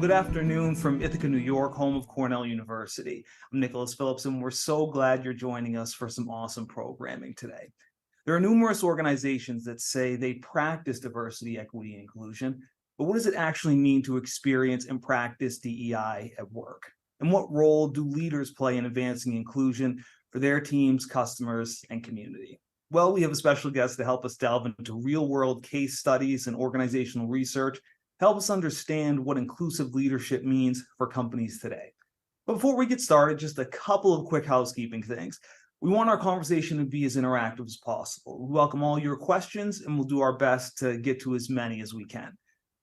Good afternoon from Ithaca, New York, home of Cornell University. I'm Nicholas Phillips, and we're so glad you're joining us for some awesome programming today. There are numerous organizations that say they practice diversity, equity, and inclusion, but what does it actually mean to experience and practice DEI at work? And what role do leaders play in advancing inclusion for their teams, customers, and community? Well, we have a special guest to help us delve into real-world case studies and organizational research, help us understand what inclusive leadership means for companies today. But before we get started, just a couple of quick housekeeping things. We want our conversation to be as interactive as possible. We welcome all your questions, and we'll do our best to get to as many as we can.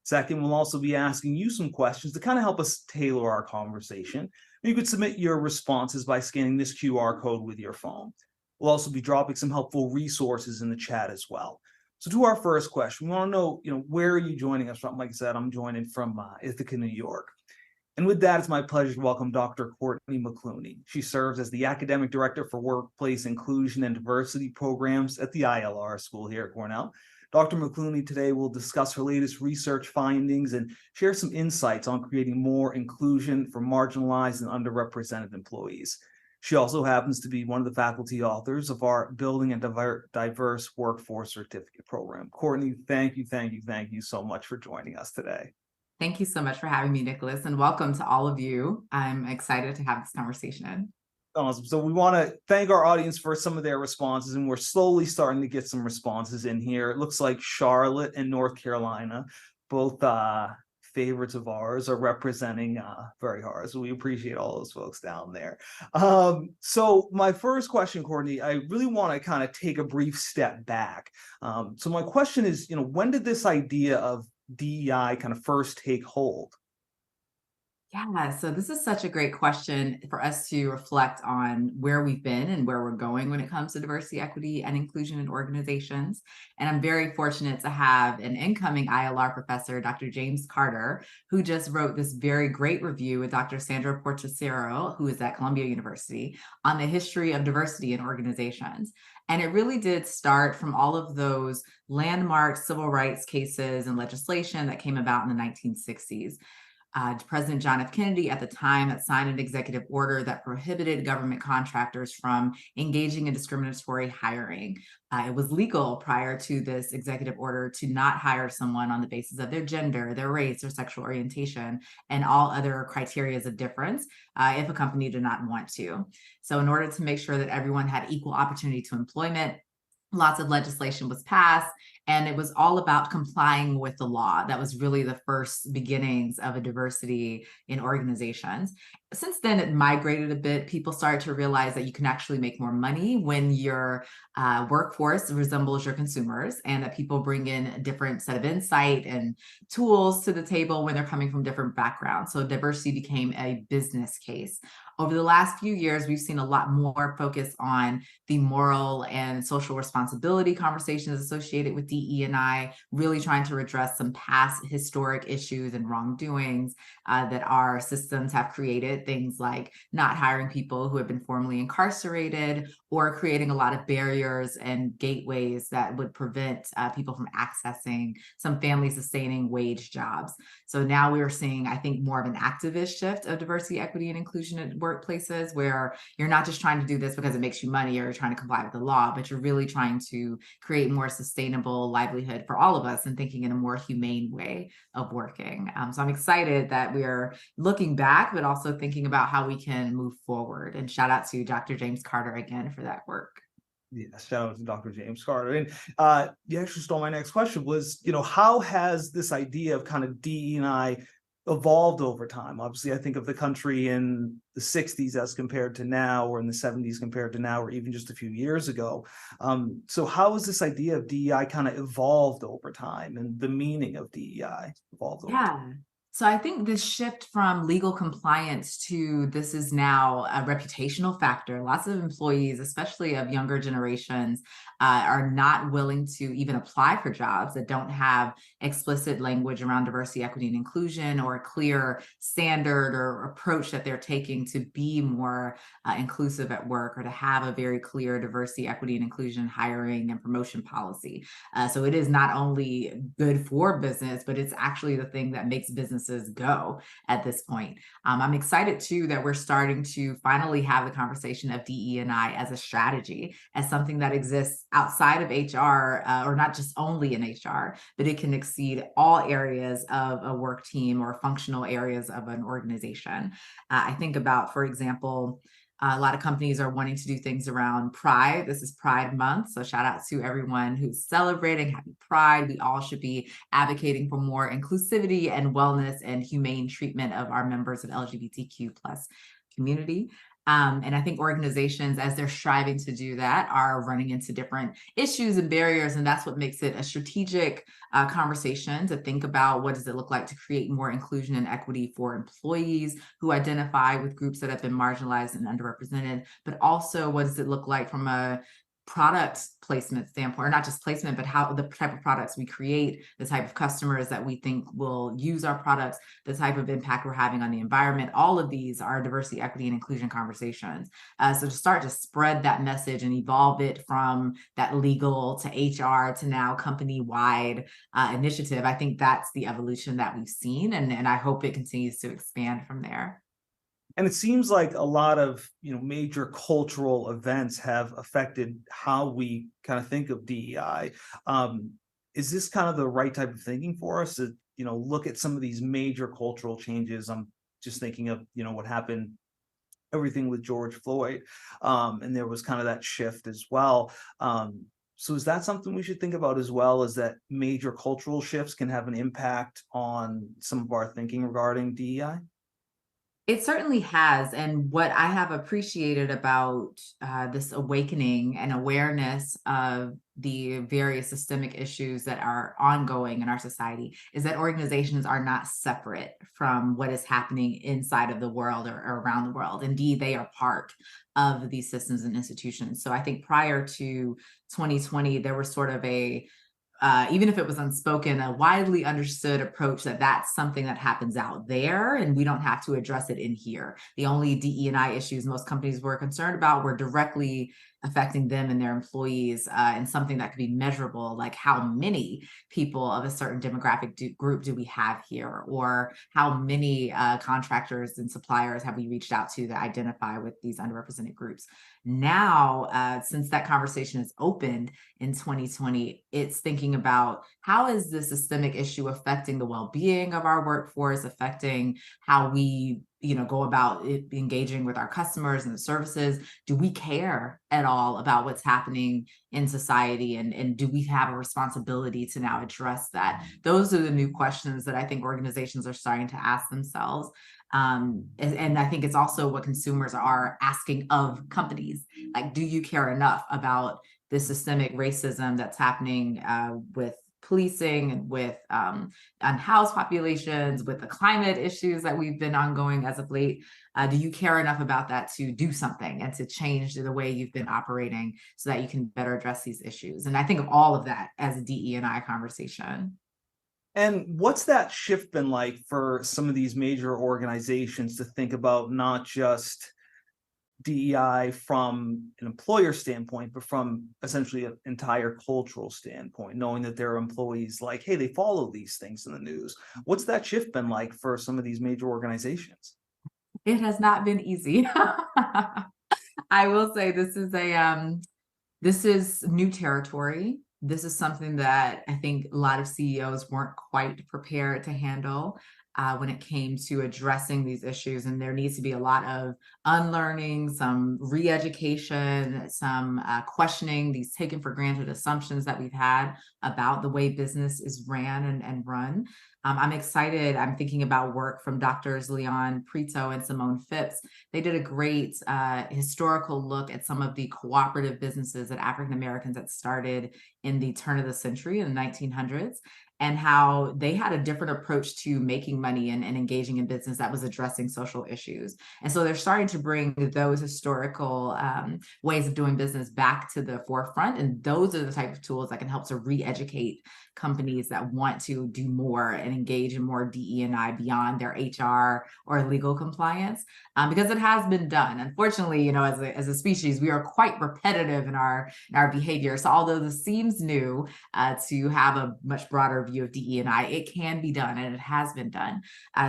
Second, we'll also be asking you some questions to kind of help us tailor our conversation. You could submit your responses by scanning this QR code with your phone. We'll also be dropping some helpful resources in the chat as well. So to our first question, we want to know, where are you joining us from? Like I said, I'm joining from Ithaca, New York. And with that, it's my pleasure to welcome Dr. Courtney McCluney. She serves as the Academic Director for Workplace Inclusion and Diversity Programs at the ILR School here at Cornell. Dr. McCluney today will discuss her latest research findings and share some insights on creating more inclusion for marginalized and underrepresented employees. She also happens to be one of the faculty authors of our Building a Diverse Workforce Certificate program. Courtney, thank you so much for joining us today. Thank you so much for having me, Nicholas, and welcome to all of you. I'm excited to have this conversation. Awesome. So we want to thank our audience for some of their responses, and we're slowly starting to get some responses in here. It looks like Charlotte and North Carolina, both favorites of ours, are representing very hard. So we appreciate all those folks down there. So my first question, Courtney, I really want to kind of take a brief step back. So my question is, when did this idea of DEI kind of first take hold? Yeah, so this is such a great question for us to reflect on where we've been and where we're going when it comes to diversity, equity, and inclusion in organizations. And I'm very fortunate to have an incoming ILR professor, Dr. James Carter, who just wrote this very great review with Dr. Sandra Portacero, who is at Columbia University, on the history of diversity in organizations. And it really did start from all of those landmark civil rights cases and legislation that came about in the 1960s. President John F. Kennedy at the time had signed an executive order that prohibited government contractors from engaging in discriminatory hiring. It was legal prior to this executive order to not hire someone on the basis of their gender, their race, or sexual orientation, and all other criteria of difference if a company did not want to. So in order to make sure that everyone had equal opportunity to employment, lots of legislation was passed, and it was all about complying with the law. That was really the first beginnings of a diversity in organizations. Since then, it migrated a bit. People started to realize that you can actually make more money when your workforce resembles your consumers, and that people bring in a different set of insight and tools to the table when they're coming from different backgrounds. So diversity became a business case. Over the last few years, we've seen a lot more focus on the moral and social responsibility conversations associated with DE&I, really trying to address some past historic issues and wrongdoings that our systems have created, things like not hiring people who have been formerly incarcerated, or creating a lot of barriers and gateways that would prevent people from accessing some family-sustaining wage jobs. So now we are seeing, I think, more of an activist shift of diversity, equity, and inclusion at workplaces, where you're not just trying to do this because it makes you money or you're trying to comply with the law, but you're really trying to create more sustainable livelihood for all of us and thinking in a more humane way of working. So I'm excited that we are looking back, but also thinking about how we can move forward. And shout out to Dr. James Carter again for that work. Yeah, shout out to Dr. James Carter. And you actually stole my next question was, how has this idea of kind of DE&I evolved over time? Obviously, I think of the country in the 60s as compared to now, or in the 70s compared to now, or even just a few years ago. So how has this idea of DEI kind of evolved over time, and the meaning of DEI evolved over time? So I think this shift from legal compliance to this is now a reputational factor. Lots of employees, especially of younger generations, are not willing to even apply for jobs that don't have explicit language around diversity, equity, and inclusion, or a clear standard or approach that they're taking to be more inclusive at work, or to have a very clear diversity, equity, and inclusion hiring and promotion policy. So it is not only good for business, but it's actually the thing that makes business businesses go at this point. I'm excited too that we're starting to finally have the conversation of DE&I as a strategy, as something that exists outside of HR, or not just only in HR, but it can exceed all areas of a work team or functional areas of an organization. I think about, for example, a lot of companies are wanting to do things around Pride. This is Pride Month. So shout out to everyone who's celebrating. Happy Pride. We all should be advocating for more inclusivity and wellness and humane treatment of our members of LGBTQ plus community. And I think organizations, as they're striving to do that, are running into different issues and barriers. And that's what makes it a strategic conversation to think about, what does it look like to create more inclusion and equity for employees who identify with groups that have been marginalized and underrepresented, but also what does it look like from a product placement standpoint, or not just placement, but how the type of products we create, the type of customers that we think will use our products, the type of impact we're having on the environment. All of these are diversity, equity, and inclusion conversations. So to start to spread that message and evolve it from that legal to HR to now company-wide initiative, I think that's the evolution that we've seen, and I hope it continues to expand from there. And it seems like a lot of, major cultural events have affected how we kind of think of DEI. Is this kind of the right type of thinking for us to, look at some of these major cultural changes? I'm just thinking of, what happened, everything with George Floyd, and there was kind of that shift as well. So is that something we should think about as well, is that major cultural shifts can have an impact on some of our thinking regarding DEI? It certainly has. And what I have appreciated about this awakening and awareness of the various systemic issues that are ongoing in our society is that organizations are not separate from what is happening inside of the world or around the world. Indeed, they are part of these systems and institutions. So I think prior to 2020, there was sort of even if it was unspoken, a widely understood approach that that's something that happens out there and we don't have to address it in here. The only DE&I issues most companies were concerned about were directly affecting them and their employees, and something that could be measurable, like how many people of a certain demographic group do we have here, or how many contractors and suppliers have we reached out to that identify with these underrepresented groups. Now, since that conversation has opened in 2020, it's thinking about how is the systemic issue affecting the well-being of our workforce, affecting how we go about engaging with our customers and the services. Do we care at all about what's happening in society? And do we have a responsibility to now address that? Those are the new questions that I think organizations are starting to ask themselves. And I think it's also what consumers are asking of companies. Like, do you care enough about the systemic racism that's happening with policing and with unhoused populations, with the climate issues that we've been ongoing as of late? Do you care enough about that to do something and to change the way you've been operating so that you can better address these issues? And I think of all of that as a DE&I conversation. And what's that shift been like for some of these major organizations to think about not just DEI from an employer standpoint, but from essentially an entire cultural standpoint, knowing that their employees, like, hey, they follow these things in the news? What's that shift been like for some of these major organizations? It has not been easy. I will say this is new territory. This is something that I think a lot of CEOs weren't quite prepared to handle when it came to addressing these issues. And there needs to be a lot of unlearning, some re-education, some questioning these taken for granted assumptions that we've had about the way business is ran and run. I'm excited. I'm thinking about work from Drs. Leon Prito and Simone Phipps. They did a great historical look at some of the cooperative businesses that African Americans had started in the turn of the century in the 1900s, and how they had a different approach to making money and engaging in business that was addressing social issues. And so they're starting to bring those historical ways of doing business back to the forefront. And those are the type of tools that can help to re-educate companies that want to do more and engage in more DE&I beyond their HR or legal compliance, because it has been done. Unfortunately, as a species, we are quite repetitive in our behavior. So although this seems new, to have a much broader view of DE&I, it can be done, and it has been done.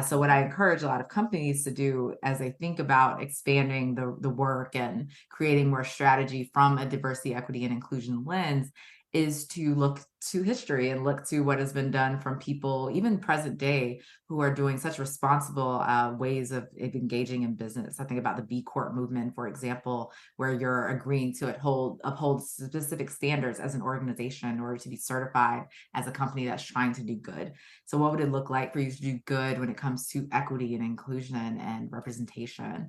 So what I encourage a lot of companies to do as they think about expanding the work and creating more strategy from a diversity, equity, and inclusion lens is to look to history and look to what has been done from people, even present day, who are doing such responsible ways of engaging in business. I think about the B Corp movement, for example, where you're agreeing to uphold specific standards as an organization in order to be certified as a company that's trying to do good. So what would it look like for you to do good when it comes to equity and inclusion and representation?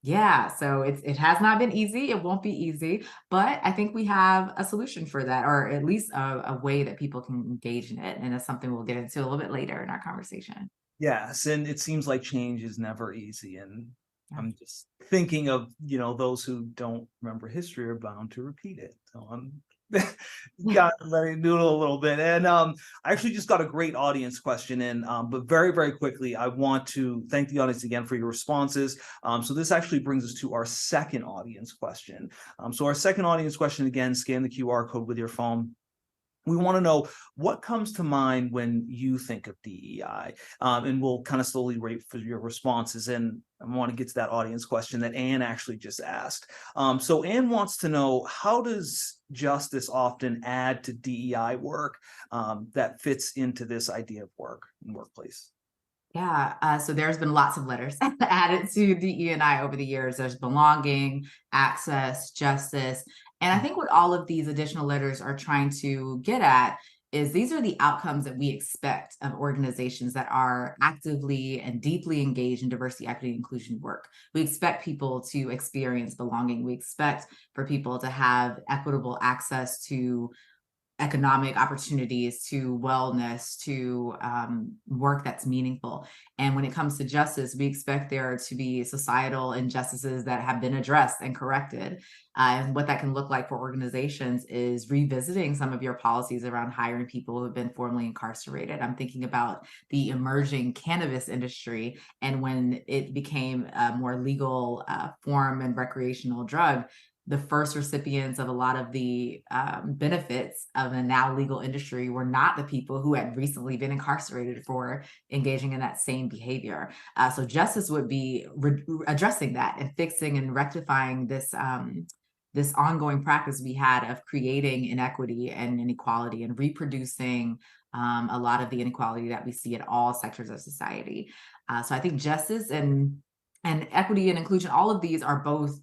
Yeah, so it has not been easy. It won't be easy, but I think we have a solution for that, or at least a way that people can engage in it. And it's something we'll get into a little bit later in our conversation. Yes, and it seems like change is never easy. And Yeah. I'm just thinking of, those who don't remember history are bound to repeat it. So I'm got to let it noodle a little bit. And I actually just got a great audience question in, but very, very quickly, I want to thank the audience again for your responses. So this actually brings us to our second audience question. So our second audience question, again, scan the QR code with your phone. We want to know what comes to mind when you think of DEI, and we'll kind of slowly rate for your responses. And I want to get to that audience question that Anne actually just asked. So Anne wants to know, how does justice often add to DEI work that fits into this idea of work and workplace? Yeah, so there's been lots of letters added to DE&I over the years. There's belonging, access, justice. And I think what all of these additional letters are trying to get at is these are the outcomes that we expect of organizations that are actively and deeply engaged in diversity, equity, and inclusion work. We expect people to experience belonging. We expect for people to have equitable access to economic opportunities, to wellness, to work that's meaningful. And when it comes to justice, we expect there to be societal injustices that have been addressed and corrected. And what that can look like for organizations is revisiting some of your policies around hiring people who have been formerly incarcerated. I'm thinking about the emerging cannabis industry, and when it became a more legal form and recreational drug, the first recipients of a lot of the benefits of a now legal industry were not the people who had recently been incarcerated for engaging in that same behavior. So justice would be addressing that and fixing and rectifying this ongoing practice we had of creating inequity and inequality and reproducing a lot of the inequality that we see at all sectors of society. So I think justice and equity and inclusion, all of these are both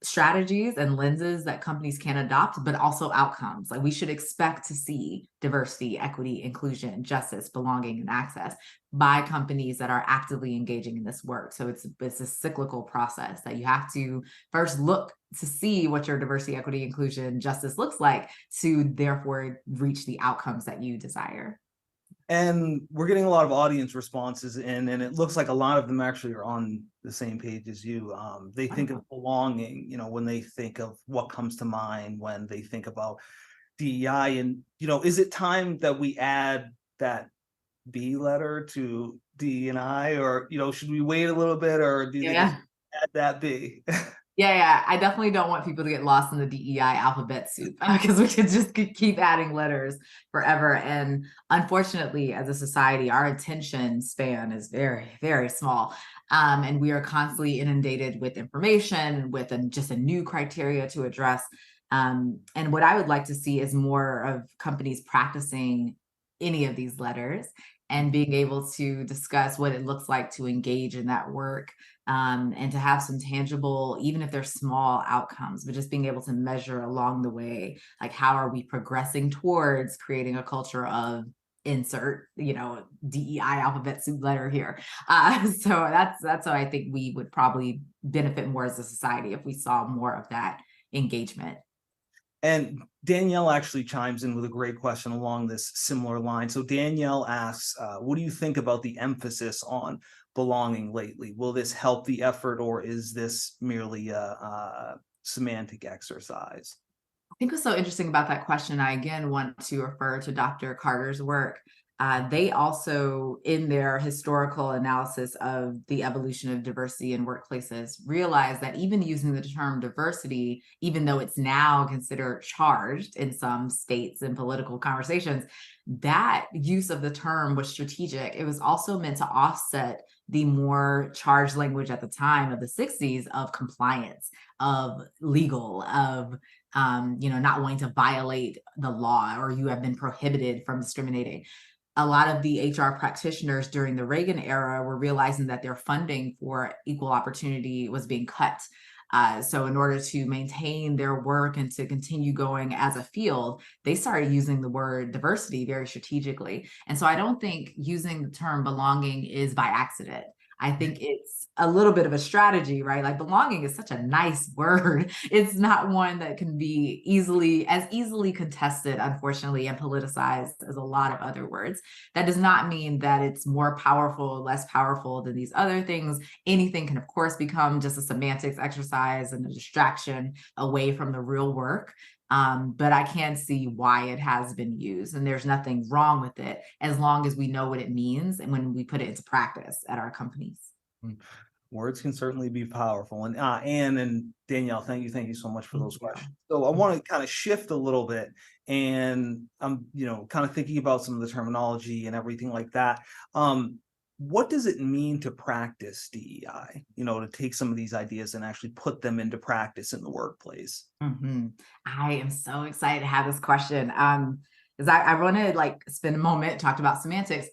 strategies and lenses that companies can adopt, but also outcomes. Like, we should expect to see diversity, equity, inclusion, justice, belonging, and access by companies that are actively engaging in this work. So it's a cyclical process that you have to first look to see what your diversity, equity, inclusion, justice looks like, to therefore reach the outcomes that you desire. And we're getting a lot of audience responses in, and it looks like a lot of them actually are on the same page as you. They think of belonging, when they think of what comes to mind when they think about DEI. And, is it time that we add that B letter to DEI, or, should we wait a little bit, or do you think we Yeah. should add that B? Yeah. I definitely don't want people to get lost in the DEI alphabet soup, because we could just keep adding letters forever. And unfortunately, as a society, our attention span is very, very small. And we are constantly inundated with information, with just a new criteria to address. And what I would like to see is more of companies practicing any of these letters and being able to discuss what it looks like to engage in that work, and to have some tangible, even if they're small, outcomes, but just being able to measure along the way, like, how are we progressing towards creating a culture of insert, DEI alphabet soup letter here. So that's how I think we would probably benefit more as a society if we saw more of that engagement. And Danielle actually chimes in with a great question along this similar line. So Danielle asks, what do you think about the emphasis on belonging lately? Will this help the effort, or is this merely a semantic exercise? I think what's so interesting about that question, I again want to refer to Dr. Carter's work, They also, in their historical analysis of the evolution of diversity in workplaces, realized that even using the term diversity, even though it's now considered charged in some states and political conversations, that use of the term was strategic. It was also meant to offset the more charged language at the time of the 60s of compliance, of legal, of not wanting to violate the law, or you have been prohibited from discriminating. A lot of the HR practitioners during the Reagan era were realizing that their funding for equal opportunity was being cut. So in order to maintain their work and to continue going as a field, they started using the word diversity very strategically. And so I don't think using the term belonging is by accident. I think it's a little bit of a strategy, right? Like, belonging is such a nice word. It's not one that can be easily contested, unfortunately, and politicized as a lot of other words. That does not mean that it's more powerful, less powerful than these other things. Anything can, of course, become just a semantics exercise and a distraction away from the real work. But I can see why it has been used, and there's nothing wrong with it as long as we know what it means and when we put it into practice at our companies. Mm. Words can certainly be powerful. And Anne and Danielle, thank you so much for Thank those you. questions. So I want to kind of shift a little bit, and I'm kind of thinking about some of the terminology and everything like that. What does it mean to practice DEI? To take some of these ideas and actually put them into practice in the workplace. I am so excited to have this question. Because I want to spend a moment, talked about semantics,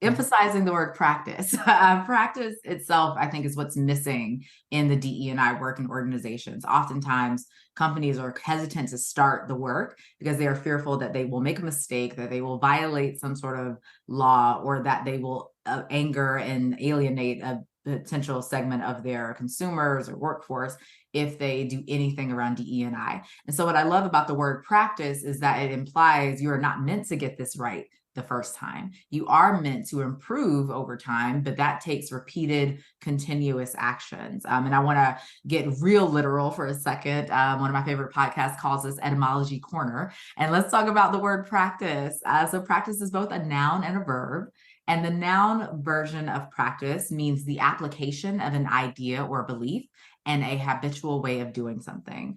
emphasizing the word practice. Practice itself, I think, is what's missing in the DE&I work in organizations. Oftentimes, companies are hesitant to start the work because they are fearful that they will make a mistake, that they will violate some sort of law, or that they will anger and alienate a potential segment of their consumers or workforce if they do anything around DE&I. And so what I love about the word practice is that it implies you are not meant to get this right the first time. You are meant to improve over time, but that takes repeated, continuous actions. And I want to get real literal for a second. One of my favorite podcasts calls this Etymology Corner. And let's talk about the word practice. So practice is both a noun and a verb. And the noun version of practice means the application of an idea or belief and a habitual way of doing something.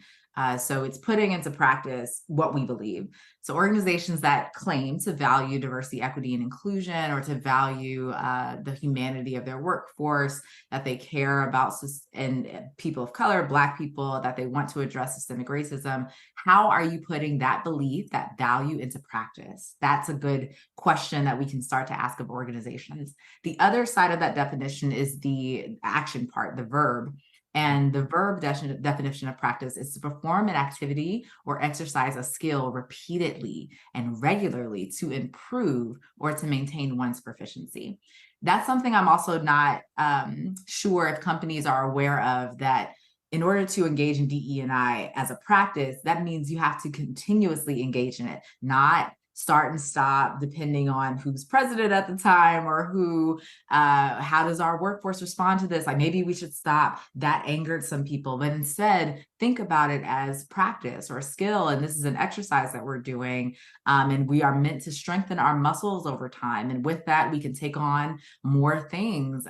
So it's putting into practice what we believe. So organizations that claim to value diversity, equity, and inclusion, or to value the humanity of their workforce, that they care about and people of color, Black people, that they want to address systemic racism, how are you putting that belief, that value into practice? That's a good question that we can start to ask of organizations. The other side of that definition is the action part, the verb. And the verb definition of practice is to perform an activity or exercise a skill repeatedly and regularly to improve or to maintain one's proficiency. That's something I'm also not sure if companies are aware of, that in order to engage in DE&I as a practice, that means you have to continuously engage in it, not start and stop depending on who's president at the time, or how does our workforce respond to this? Like, maybe we should stop. That angered some people, but instead think about it as practice or skill. And this is an exercise that we're doing. And we are meant to strengthen our muscles over time. And with that, we can take on more things.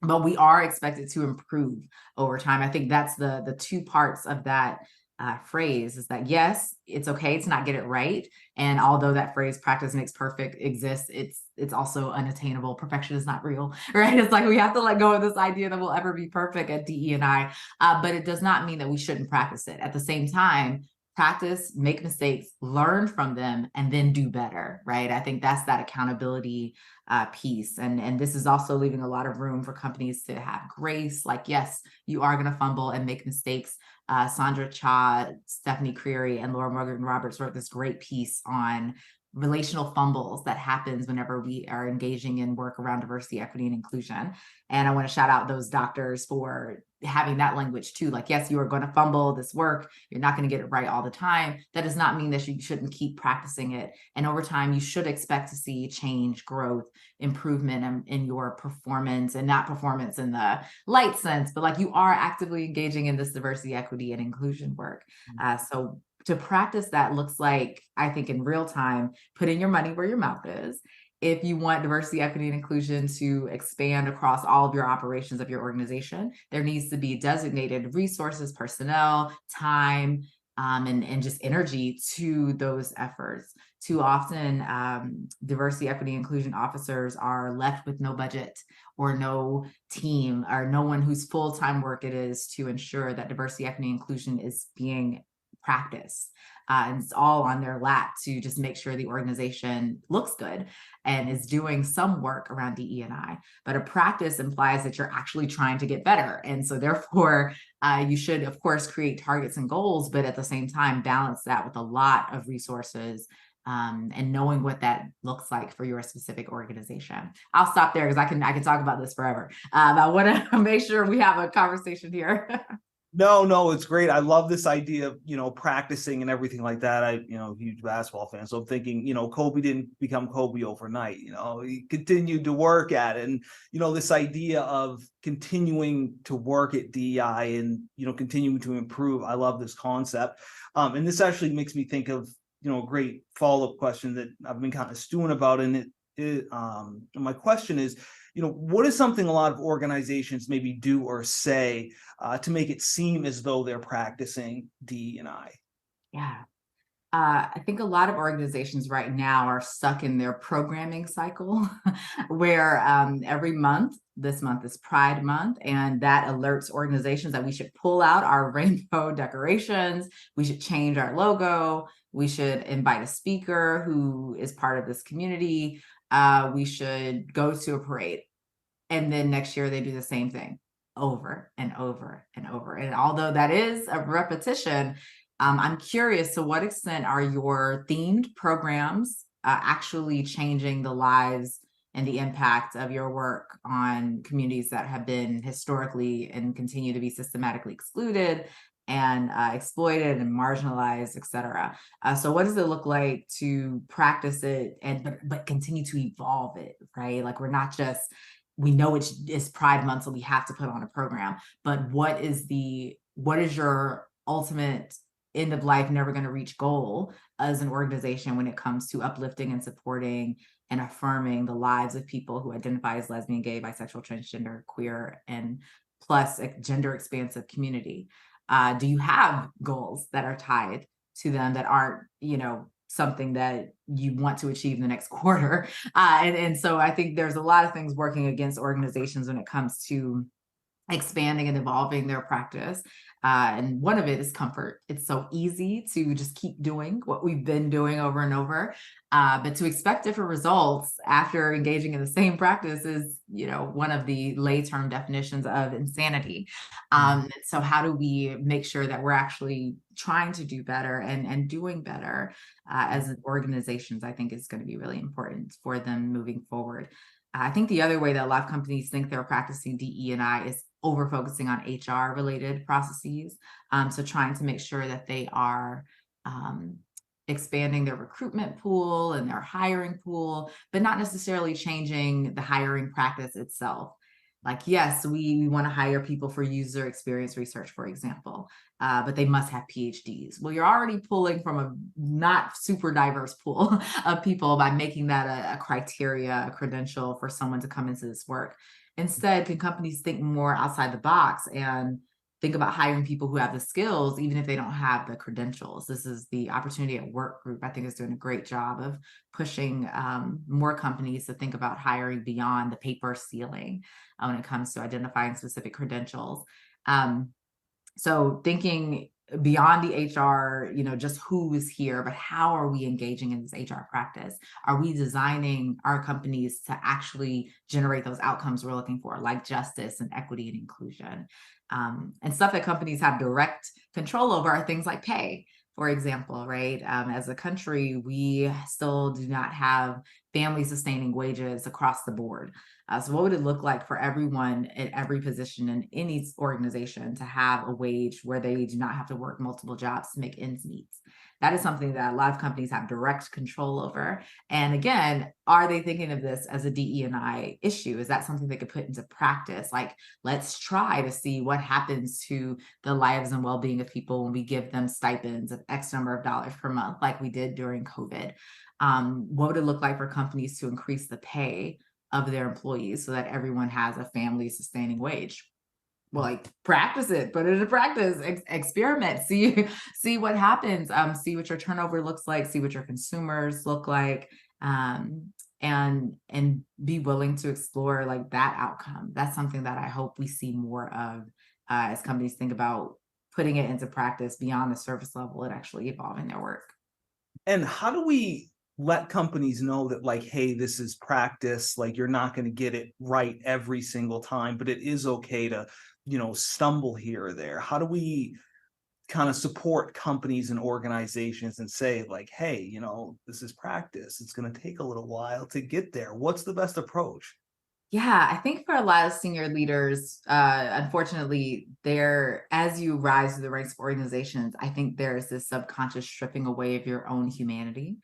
But we are expected to improve over time. I think that's the two parts of that phrase, is that yes, it's okay to not get it right. And although that phrase "practice makes perfect" exists, it's also unattainable. Perfection is not real, right? It's like we have to let go of this idea that we'll ever be perfect at DE&I, but it does not mean that we shouldn't practice it. At the same time, practice, make mistakes, learn from them, and then do better, right? I think that's that accountability piece. And this is also leaving a lot of room for companies to have grace. Like, yes, you are going to fumble and make mistakes. Sandra Cha, Stephanie Creary, and Laura Morgan Roberts wrote this great piece on relational fumbles that happens whenever we are engaging in work around diversity, equity, and inclusion. And I want to shout out those doctors for having that language too. Like, yes, you are going to fumble this work. You're not going to get it right all the time. That does not mean that you shouldn't keep practicing it. And over time, you should expect to see change, growth, improvement in your performance, and not performance in the light sense, but like you are actively engaging in this diversity, equity, and inclusion work. So to practice that looks like, I think, in real time, putting your money where your mouth is if you want diversity, equity, and inclusion to expand across all of your operations of your organization, there needs to be designated resources, personnel, time, and just energy to those efforts. Too often, diversity, equity, inclusion officers are left with no budget or no team or no one whose full-time work it is to ensure that diversity, equity, inclusion is being practiced. And it's all on their lap to just make sure the organization looks good and is doing some work around DE&I. But a practice implies that you're actually trying to get better. And so therefore, you should, of course, create targets and goals, but at the same time, balance that with a lot of resources and knowing what that looks like for your specific organization. I'll stop there because I can talk about this forever. I want to make sure we have a conversation here. No, it's great. I love this idea of, practicing and everything like that. Huge basketball fan. So I'm thinking, Kobe didn't become Kobe overnight. He continued to work at it. And, this idea of continuing to work at DEI and, continuing to improve. I love this concept. And this actually makes me think of, a great follow-up question that I've been kind of stewing about. And my question is, what is something a lot of organizations maybe do or say to make it seem as though they're practicing DE&I? Yeah. I think a lot of organizations right now are stuck in their programming cycle where every month, this month is Pride Month, and that alerts organizations that we should pull out our rainbow decorations, we should change our logo, we should invite a speaker who is part of this community, we should go to a parade. And then next year they do the same thing over and over and over. And although that is a repetition, I'm curious, to what extent are your themed programs actually changing the lives and the impact of your work on communities that have been historically and continue to be systematically excluded and exploited and marginalized, et cetera. So what does it look like to practice it but continue to evolve it, right? Like, we're not just, we know it's Pride Month, so we have to put on a program, but what is your ultimate end of life, never going to reach goal as an organization when it comes to uplifting and supporting and affirming the lives of people who identify as lesbian, gay, bisexual, transgender, queer, and plus a gender expansive community? Do you have goals that are tied to them that aren't, something that you want to achieve in the next quarter? And so I think there's a lot of things working against organizations when it comes to expanding and evolving their practice. And one of it is comfort. It's so easy to just keep doing what we've been doing over and over. But to expect different results after engaging in the same practice is, one of the lay term definitions of insanity. So how do we make sure that we're actually trying to do better and doing better as organizations? I think is going to be really important for them moving forward. I think the other way that a lot of companies think they're practicing DE&I is over focusing on HR related processes. So trying to make sure that they are expanding their recruitment pool and their hiring pool, but not necessarily changing the hiring practice itself. Like, yes, we want to hire people for user experience research, for example, but they must have PhDs. Well, you're already pulling from a not super diverse pool of people by making that a criteria, a credential for someone to come into this work. Instead, can companies think more outside the box and think about hiring people who have the skills, even if they don't have the credentials? This is the Opportunity at Work group, I think, is doing a great job of pushing more companies to think about hiring beyond the paper ceiling when it comes to identifying specific credentials. So thinking beyond the HR, just who is here, but how are we engaging in this HR practice? Are we designing our companies to actually generate those outcomes we're looking for, like justice and equity and inclusion? And stuff that companies have direct control over are things like pay, for example, right? As a country, we still do not have family sustaining wages across the board. So what would it look like for everyone at every position in any organization to have a wage where they do not have to work multiple jobs to make ends meet? that is something that a lot of companies have direct control over. And again, are they thinking of this as a DE&I issue? Is that something they could put into practice? Like, let's try to see what happens to the lives and well-being of people when we give them stipends of X number of dollars per month, like we did during COVID. What would it look like for companies to increase the pay of their employees so that everyone has a family sustaining wage? Well, like, practice it, put it into practice, experiment, see what happens, see what your turnover looks like, see what your consumers look like, and be willing to explore like that outcome. That's something that I hope we see more of as companies think about putting it into practice beyond the surface level and actually evolving their work. And how do we let companies know that, like, hey, this is practice, like you're not going to get it right every single time, but it is okay to, stumble here or there? How do we kind of support companies and organizations and say, like, hey, this is practice. It's going to take a little while to get there. What's the best approach? Yeah, I think for a lot of senior leaders, unfortunately, as you rise through the ranks of organizations, I think there is this subconscious stripping away of your own humanity.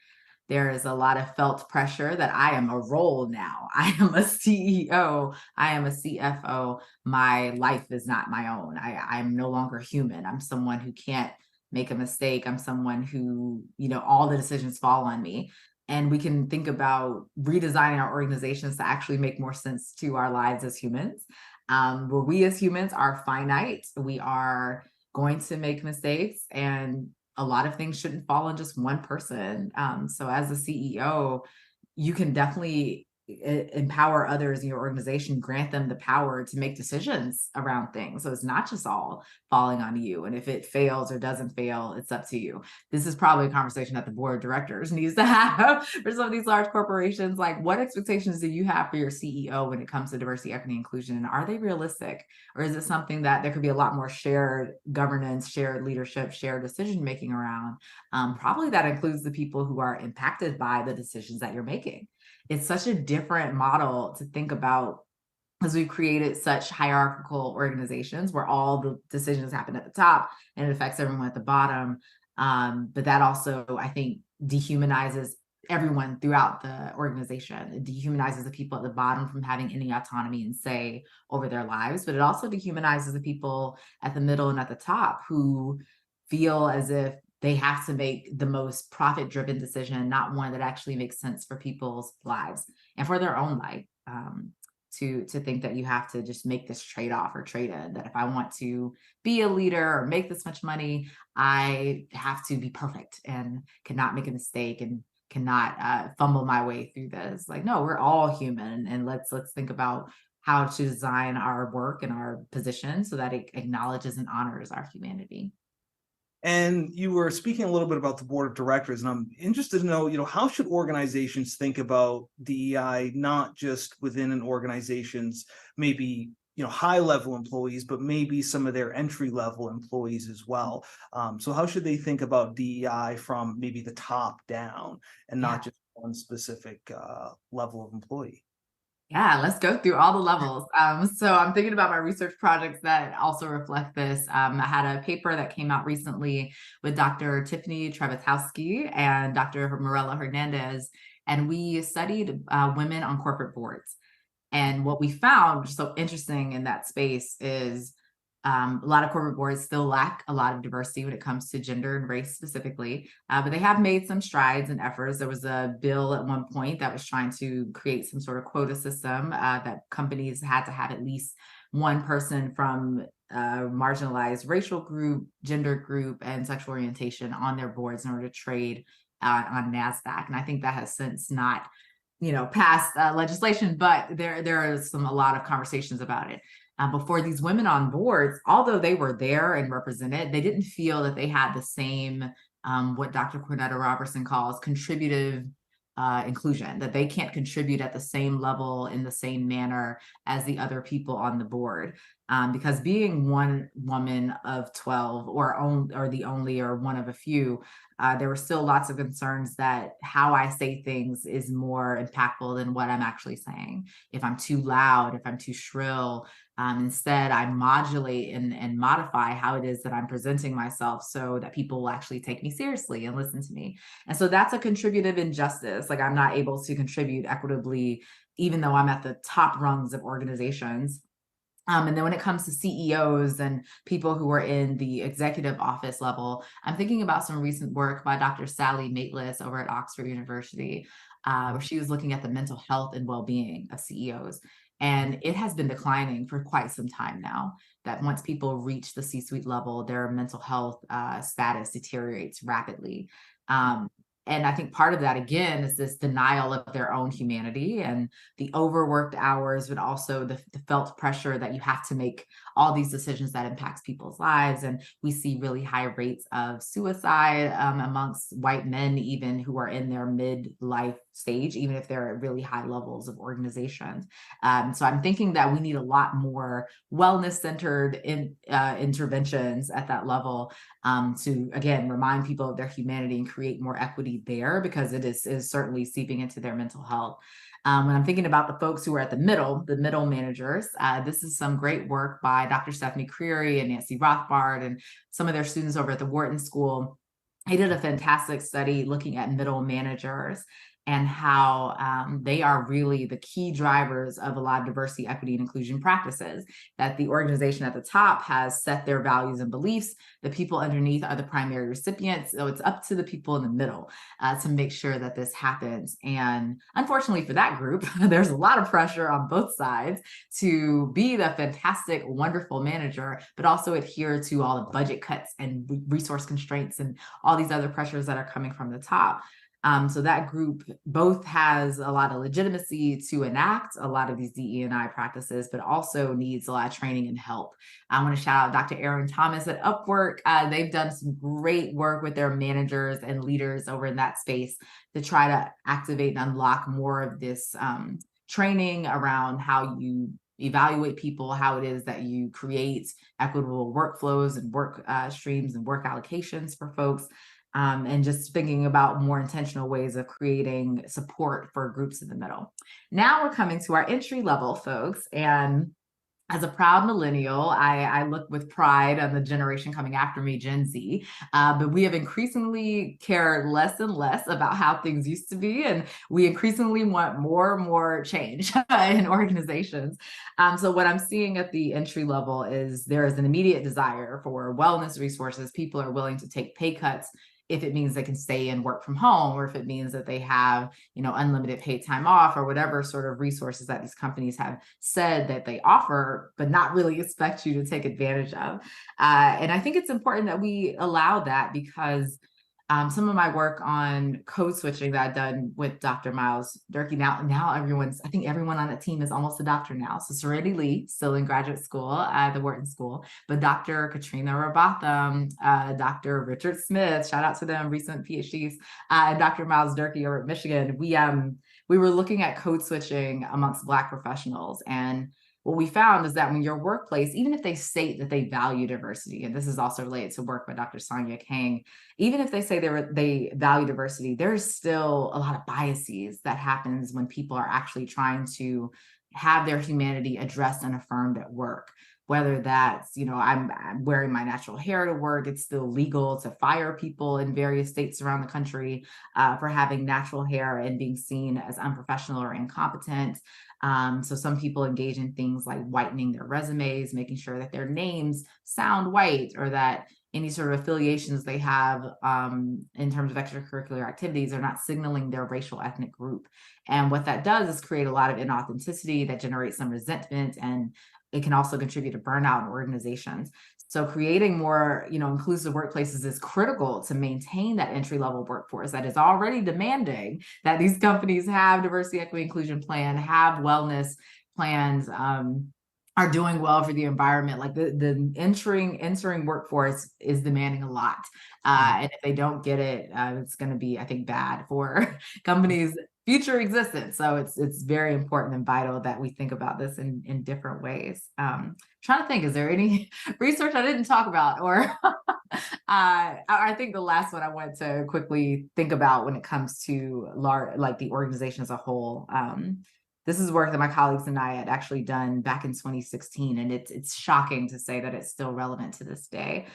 There is a lot of felt pressure that I am a role now. I am a CEO. I am a CFO. My life is not my own. I'm no longer human. I'm someone who can't make a mistake. I'm someone who, all the decisions fall on me. And we can think about redesigning our organizations to actually make more sense to our lives as humans. Where we as humans are finite, we are going to make mistakes, and a lot of things shouldn't fall on just one person. So as a CEO, you can definitely empower others in your organization, grant them the power to make decisions around things. So it's not just all falling on you. And if it fails or doesn't fail, it's up to you. This is probably a conversation that the board of directors needs to have for some of these large corporations. Like, what expectations do you have for your CEO when it comes to diversity, equity, inclusion? And are they realistic? Or is it something that there could be a lot more shared governance, shared leadership, shared decision making around? Probably that includes the people who are impacted by the decisions that you're making. It's such a different model to think about, as we've created such hierarchical organizations where all the decisions happen at the top and it affects everyone at the bottom. But that also, I think, dehumanizes everyone throughout the organization. It dehumanizes the people at the bottom from having any autonomy and say over their lives, but it also dehumanizes the people at the middle and at the top who feel as if they have to make the most profit-driven decision, not one that actually makes sense for people's lives and for their own life. To think that you have to just make this trade-off or trade-in, that if I want to be a leader or make this much money, I have to be perfect and cannot make a mistake and cannot fumble my way through this. Like, no, we're all human, and let's think about how to design our work and our position so that it acknowledges and honors our humanity. And you were speaking a little bit about the board of directors, and I'm interested to know, how should organizations think about DEI, not just within an organization's maybe, high level employees, but maybe some of their entry level employees as well. So how should they think about DEI from maybe the top down and Yeah. not just one specific level of employee? Yeah, let's go through all the levels. So I'm thinking about my research projects that also reflect this. I had a paper that came out recently with Dr. Tiffany Trevatowski and Dr. Morella Hernandez, and we studied women on corporate boards. And what we found, which is so interesting in that space, is a lot of corporate boards still lack a lot of diversity when it comes to gender and race specifically, but they have made some strides and efforts. There was a bill at one point that was trying to create some sort of quota system that companies had to have at least one person from marginalized racial group, gender group, and sexual orientation on their boards in order to trade on NASDAQ. And I think that has since not passed legislation, but there are a lot of conversations about it. Before these women on boards, although they were there and represented, they didn't feel that they had the same, what Dr. Cornell Robertson calls contributive inclusion, that they can't contribute at the same level in the same manner as the other people on the board. Because being one woman of 12 or the only or one of a few, there were still lots of concerns that how I say things is more impactful than what I'm actually saying. If I'm too loud, if I'm too shrill, Instead, I modulate and modify how it is that I'm presenting myself so that people will actually take me seriously and listen to me. And so that's a contributive injustice. Like, I'm not able to contribute equitably, even though I'm at the top rungs of organizations. And then when it comes to CEOs and people who are in the executive office level, I'm thinking about some recent work by Dr. Sally Maitlis over at Oxford University, where she was looking at the mental health and well-being of CEOs. And it has been declining for quite some time now, that once people reach the C-suite level, their mental health status deteriorates rapidly. Um, and I think part of that, again, is this denial of their own humanity and the overworked hours, but also the felt pressure that you have to make all these decisions that impacts people's lives. And we see really high rates of suicide amongst white men, even who are in their midlife stage, even if they're at really high levels of organizations. So I'm thinking that we need a lot more wellness-centered interventions at that level, to, again, remind people of their humanity and create more equity there, because it is certainly seeping into their mental health. When I'm thinking about the folks who are at the middle managers, this is some great work by Dr. Stephanie Creary and Nancy Rothbard and some of their students over at the Wharton School. They did a fantastic study looking at middle managers and how they are really the key drivers of a lot of diversity, equity, and inclusion practices. That the organization at the top has set their values and beliefs. The people underneath are the primary recipients. So it's up to the people in the middle to make sure that this happens. And unfortunately for that group, there's a lot of pressure on both sides to be the fantastic, wonderful manager, but also adhere to all the budget cuts and resource constraints and all these other pressures that are coming from the top. So that group both has a lot of legitimacy to enact a lot of these DE&I practices, but also needs a lot of training and help. I want to shout out Dr. Aaron Thomas at Upwork. They've done some great work with their managers and leaders over in that space to try to activate and unlock more of this training around how you evaluate people, how it is that you create equitable workflows and work streams and work allocations for folks. And just thinking about more intentional ways of creating support for groups in the middle. Now we're coming to our entry level folks. And as a proud millennial, I look with pride on the generation coming after me, Gen Z. But we have increasingly cared less and less about how things used to be. And we increasingly want more and more change in organizations. So what I'm seeing at the entry level is there is an immediate desire for wellness resources. People are willing to take pay cuts if it means they can stay and work from home, or if it means that they have, unlimited paid time off, or whatever sort of resources that these companies have said that they offer, but not really expect you to take advantage of. And I think it's important that we allow that, because some of my work on code switching that I've done with Dr. Miles Durkee, now I think everyone on the team is almost a doctor now. So Serenity Lee, still in graduate school at the Wharton School, but Dr. Katrina Rabatham, Dr. Richard Smith, shout out to them, recent PhDs, and Dr. Miles Durkee over at Michigan. We were looking at code switching amongst Black professionals, and what we found is that when your workplace, even if they state that they value diversity, and this is also related to work by Dr. Sonia Kang, even if they say they value diversity, there's still a lot of biases that happens when people are actually trying to have their humanity addressed and affirmed at work. Whether that's, I'm wearing my natural hair to work, it's still legal to fire people in various states around the country for having natural hair and being seen as unprofessional or incompetent. So some people engage in things like whitening their resumes, making sure that their names sound white, or that any sort of affiliations they have in terms of extracurricular activities are not signaling their racial ethnic group. And what that does is create a lot of inauthenticity that generates some resentment, and it can also contribute to burnout in organizations. So creating more, inclusive workplaces is critical to maintain that entry-level workforce that is already demanding that these companies have diversity, equity, inclusion plan, have wellness plans, are doing well for the environment. Like the entering workforce is demanding a lot. And if they don't get it, it's going to be, I think, bad for companies' future existence. So it's very important and vital that we think about this in different ways. Trying to think, is there any research I didn't talk about? Or I think the last one I wanted to quickly think about when it comes to the organization as a whole, this is work that my colleagues and I had actually done back in 2016, and it's shocking to say that it's still relevant to this day.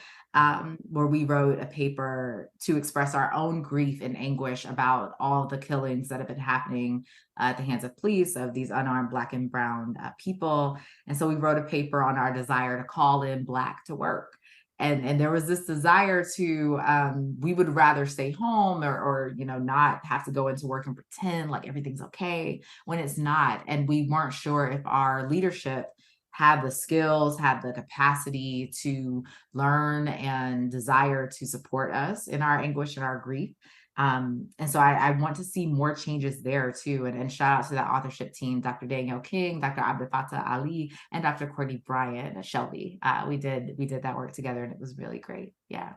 Where we wrote a paper to express our own grief and anguish about all the killings that have been happening at the hands of police of these unarmed Black and Brown people. And so we wrote a paper on our desire to call in Black to work. And there was this desire to we would rather stay home or not have to go into work and pretend like everything's okay when it's not. And we weren't sure if our leadership had the skills, had the capacity to learn and desire to support us in our anguish and our grief. And so I want to see more changes there too. And shout out to that authorship team, Dr. Danielle King, Dr. Abdel Fattah Ali, and Dr. Courtney Bryant Shelby. We did that work together, and it was really great. Yeah.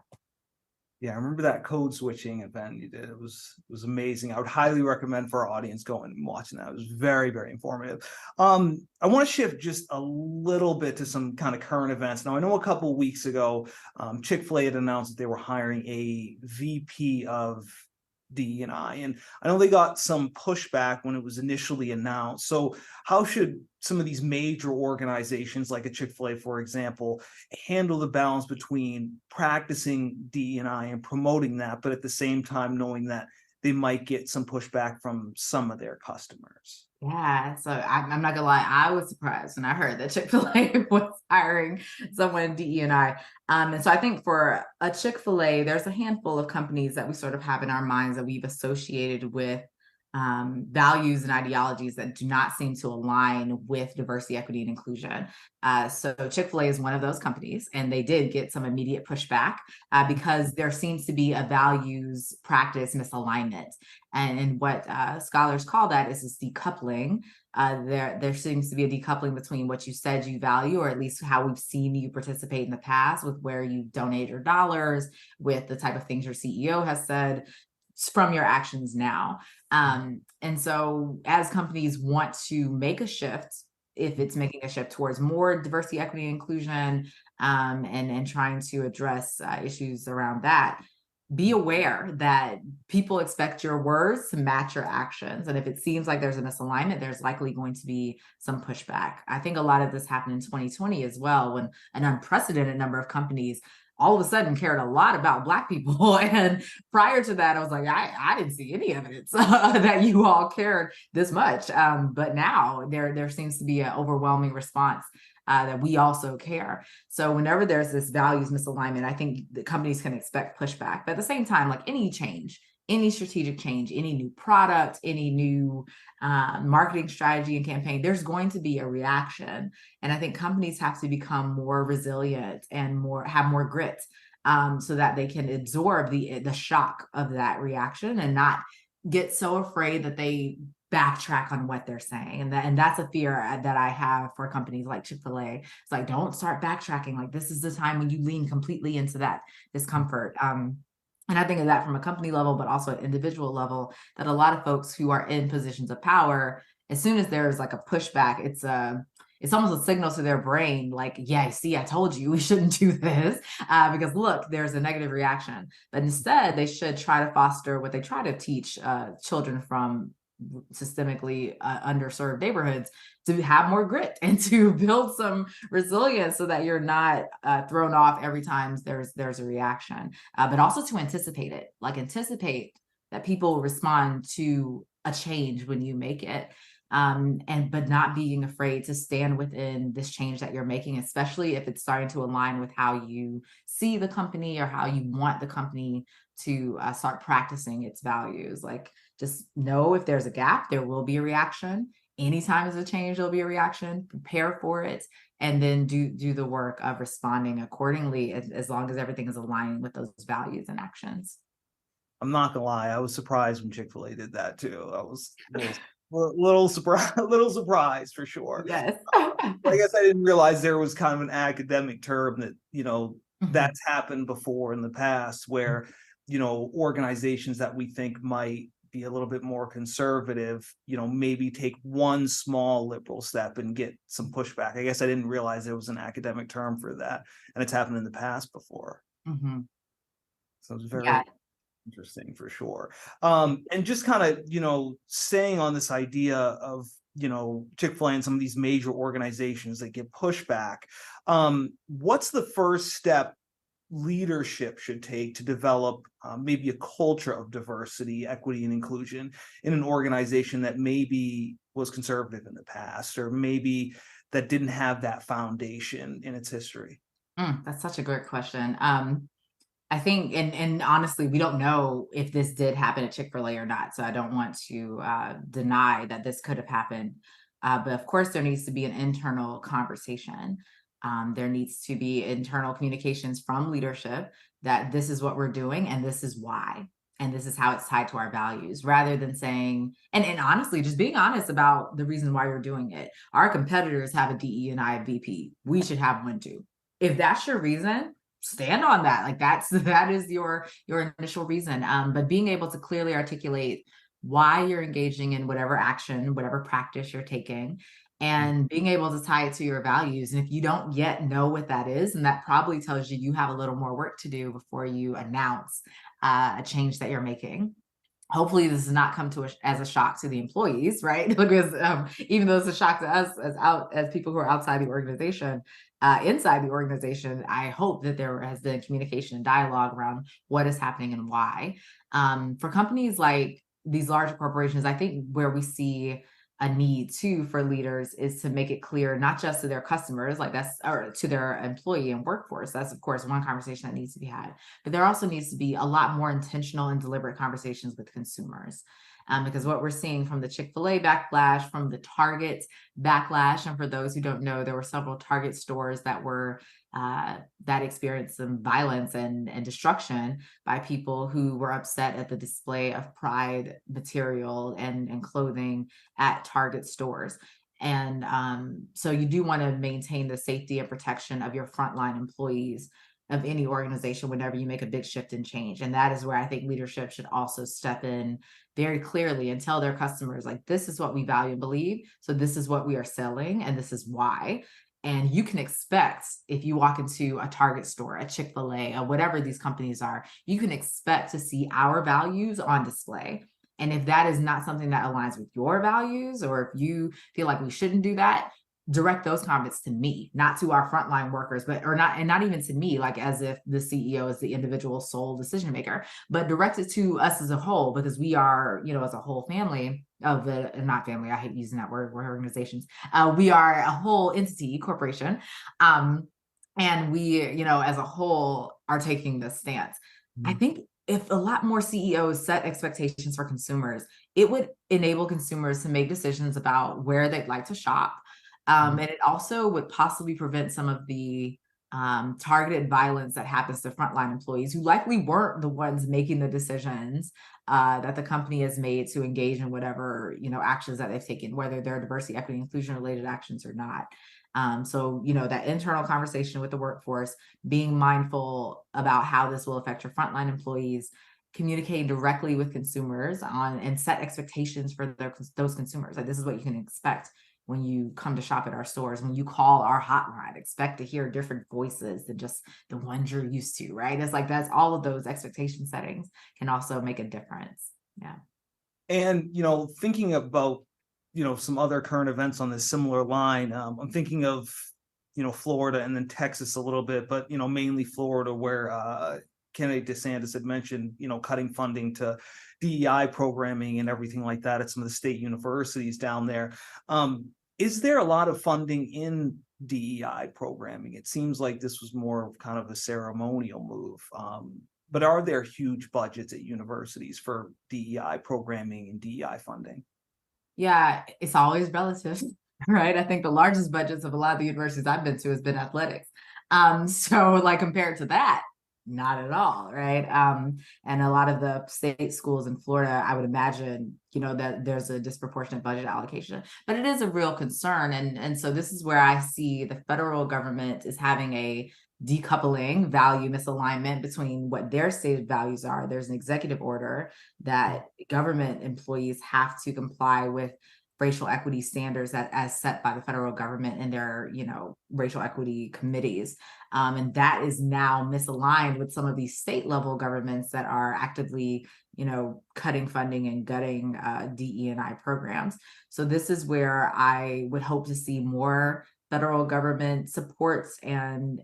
Yeah, I remember that code switching event you did. It was amazing. I would highly recommend for our audience going and watching that. It was very, very informative. I want to shift just a little bit to some kind of current events. Now, I know a couple of weeks ago, Chick-fil-A had announced that they were hiring a VP of DE&I, and I know they got some pushback when it was initially announced. So how should some of these major organizations like a Chick-fil-A, for example, handle the balance between practicing DE&I and promoting that, but at the same time knowing that they might get some pushback from some of their customers? Yeah, so I'm not gonna lie, I was surprised when I heard that Chick-fil-A was hiring someone in DE&I. And so I think for a Chick-fil-A, there's a handful of companies that we sort of have in our minds that we've associated with values and ideologies that do not seem to align with diversity, equity, and inclusion. So Chick-fil-A is one of those companies, and they did get some immediate pushback because there seems to be a values practice misalignment. And what scholars call that is this decoupling. There seems to be a decoupling between what you said you value, or at least how we've seen you participate in the past, with where you donate your dollars, with the type of things your CEO has said, from your actions now. And so as companies want to make a shift, if it's making a shift towards more diversity, equity, and inclusion, and trying to address issues around that, be aware that people expect your words to match your actions. And if it seems like there's a misalignment, there's likely going to be some pushback. I think a lot of this happened in 2020 as well, when an unprecedented number of companies all of a sudden cared a lot about Black people. And prior to that, I was like, I didn't see any evidence that you all cared this much. But now there seems to be an overwhelming response that we also care. So whenever there's this values misalignment, I think the companies can expect pushback. But at the same time, like any change, any strategic change, any new product, any new marketing strategy and campaign, there's going to be a reaction. And I think companies have to become more resilient and have more grit, so that they can absorb the shock of that reaction and not get so afraid that they backtrack on what they're saying. And that's a fear that I have for companies like Chick-fil-A. It's like, don't start backtracking. Like, this is the time when you lean completely into that discomfort. And I think of that from a company level, but also at individual level, that a lot of folks who are in positions of power, as soon as there's like a pushback, it's almost a signal to their brain, like, yeah, see, I told you we shouldn't do this, because look, there's a negative reaction. But instead, they should try to foster what they try to teach children from systemically underserved neighborhoods, to have more grit and to build some resilience, so that you're not thrown off every time there's a reaction, but also to anticipate it, like anticipate that people respond to a change when you make it. But not being afraid to stand within this change that you're making, especially if it's starting to align with how you see the company or how you want the company to start practicing its values. Like, just know if there's a gap, there will be a reaction. Anytime there's a change, there'll be a reaction. Prepare for it, and then do the work of responding accordingly, as long as everything is aligning with those values and actions. I'm not gonna lie, I was surprised when Chick-fil-A did that too. I was little surprised, little surprised for sure. Yes. I guess I didn't realize there was kind of an academic term that, Mhm. that's happened before in the past, where, organizations that we think might be a little bit more conservative, maybe take one small liberal step and get some pushback. I guess I didn't realize there was an academic term for that, and it's happened in the past before. Mhm. So it's Yeah. very interesting for sure. And just kind of, staying on this idea of Chick-fil-A and some of these major organizations that get pushback, what's the first step leadership should take to develop maybe a culture of diversity, equity, and inclusion in an organization that maybe was conservative in the past, or maybe that didn't have that foundation in its history? That's such a great question. I think, and honestly, we don't know if this did happen at Chick-fil-A or not. So I don't want to deny that this could have happened. But of course, there needs to be an internal conversation. There needs to be internal communications from leadership that this is what we're doing and this is why. And this is how it's tied to our values, rather than saying, and honestly, just being honest about the reason why you're doing it. Our competitors have a DE and I a VP. We should have one too. If that's your reason, stand on that. Like that is your initial reason. But being able to clearly articulate why you're engaging in whatever action, whatever practice you're taking, and being able to tie it to your values. And if you don't yet know what that is, and that probably tells you you have a little more work to do before you announce a change that you're making. Hopefully this does not come to as a shock to the employees, right? Because even though it's a shock to us as people who are outside the organization, inside the organization, I hope that there has been communication and dialogue around what is happening and why. For companies like these larger corporations, I think where we see a need too for leaders is to make it clear, not just to their customers, or to their employee and workforce. That's of course one conversation that needs to be had, but there also needs to be a lot more intentional and deliberate conversations with consumers. Because what we're seeing from the Chick-fil-A backlash, from the Target backlash, and for those who don't know, there were several Target stores that were that experienced some violence and destruction by people who were upset at the display of pride material and clothing at Target stores. And so you do want to maintain the safety and protection of your frontline employees of any organization whenever you make a big shift and change. And that is where I think leadership should also step in very clearly and tell their customers, like, this is what we value and believe. So this is what we are selling, and this is why. And you can expect, if you walk into a Target store, a Chick-fil-A, or whatever these companies are, you can expect to see our values on display. And if that is not something that aligns with your values, or if you feel like we shouldn't do that, direct those comments to me, not to our frontline workers, not even to me, like as if the CEO is the individual sole decision maker, but direct it to us as a whole, because we are, as a whole family of the, not family, I hate using that word, we're organizations. We are a whole entity, corporation. And we, as a whole are taking this stance. I think if a lot more CEOs set expectations for consumers, it would enable consumers to make decisions about where they'd like to shop. And it also would possibly prevent some of the targeted violence that happens to frontline employees who likely weren't the ones making the decisions that the company has made to engage in whatever, actions that they've taken, whether they're diversity, equity, inclusion related actions or not. So, that internal conversation with the workforce, being mindful about how this will affect your frontline employees, communicating directly with consumers and set expectations for those consumers. Like, this is what you can expect when you come to shop at our stores. When you call our hotline, expect to hear different voices than just the ones you're used to, right? It's like, that's all of those expectation settings can also make a difference. Yeah. And, thinking about, some other current events on this similar line, I'm thinking of, Florida and then Texas a little bit, but, mainly Florida, where Kennedy DeSantis had mentioned, cutting funding to DEI programming and everything like that at some of the state universities down there. Is there a lot of funding in DEI programming? It seems like this was more of kind of a ceremonial move. But are there huge budgets at universities for DEI programming and DEI funding? Yeah, it's always relative, right? I think the largest budgets of a lot of the universities I've been to has been athletics. So like compared to that, not at all, right? And a lot of the state schools in Florida, I would imagine, that there's a disproportionate budget allocation, but it is a real concern. And so this is where I see the federal government is having a decoupling value misalignment between what their stated values are. There's an executive order that government employees have to comply with racial equity standards that as set by the federal government and their, racial equity committees. And that is now misaligned with some of these state level governments that are actively, cutting funding and gutting DE&I programs. So this is where I would hope to see more federal government supports and,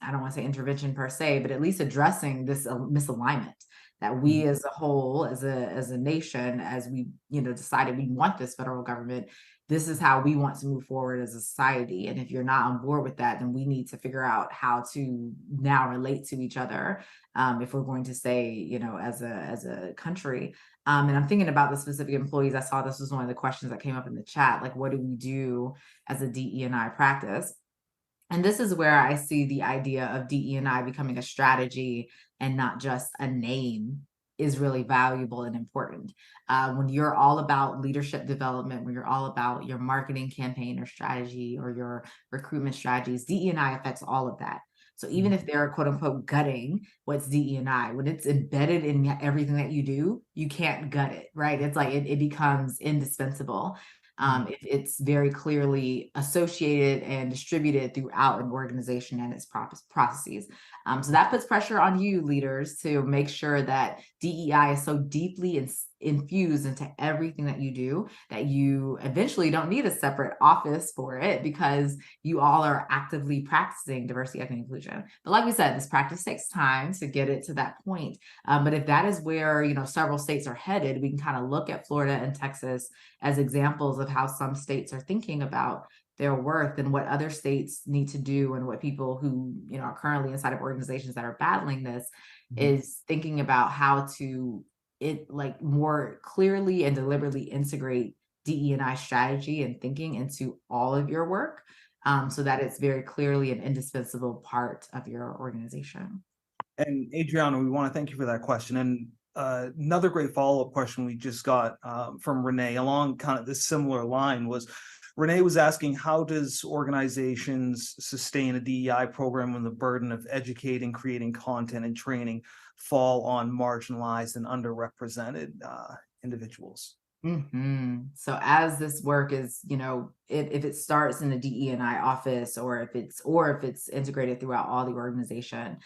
I don't want to say intervention per se, but at least addressing this misalignment that we as a whole, as a nation, as we, decided we want this federal government, this is how we want to move forward as a society. And if you're not on board with that, then we need to figure out how to now relate to each other, if we're going to stay, as a country. And I'm thinking about the specific employees. I saw this was one of the questions that came up in the chat, like, what do we do as a DE&I practice? And this is where I see the idea of DE&I becoming a strategy and not just a name is really valuable and important. When you're all about leadership development, when you're all about your marketing campaign or strategy or your recruitment strategies, DE&I affects all of that. So even if they're quote unquote gutting what's DE&I, when it's embedded in everything that you do, you can't gut it, right? It's like it becomes indispensable. If it's very clearly associated and distributed throughout an organization and its processes. So that puts pressure on you leaders to make sure that DEI is so deeply infused into everything that you do that you eventually don't need a separate office for it because you all are actively practicing diversity, equity, and inclusion. But like we said, this practice takes time to get it to that point. But if that is where, several states are headed, we can kind of look at Florida and Texas as examples of how some states are thinking about their worth and what other states need to do, and what people who are currently inside of organizations that are battling this is thinking about how to more clearly and deliberately integrate DE&I strategy and thinking into all of your work, so that it's very clearly an indispensable part of your organization. And Adriana, we want to thank you for that question. And another great follow-up question we just got from Renee along kind of this similar line was, Renee was asking, how does organizations sustain a DEI program when the burden of educating, creating content, and training fall on marginalized and underrepresented individuals? So as this work is, if it starts in the DE&I office, or if it's integrated throughout all the organization,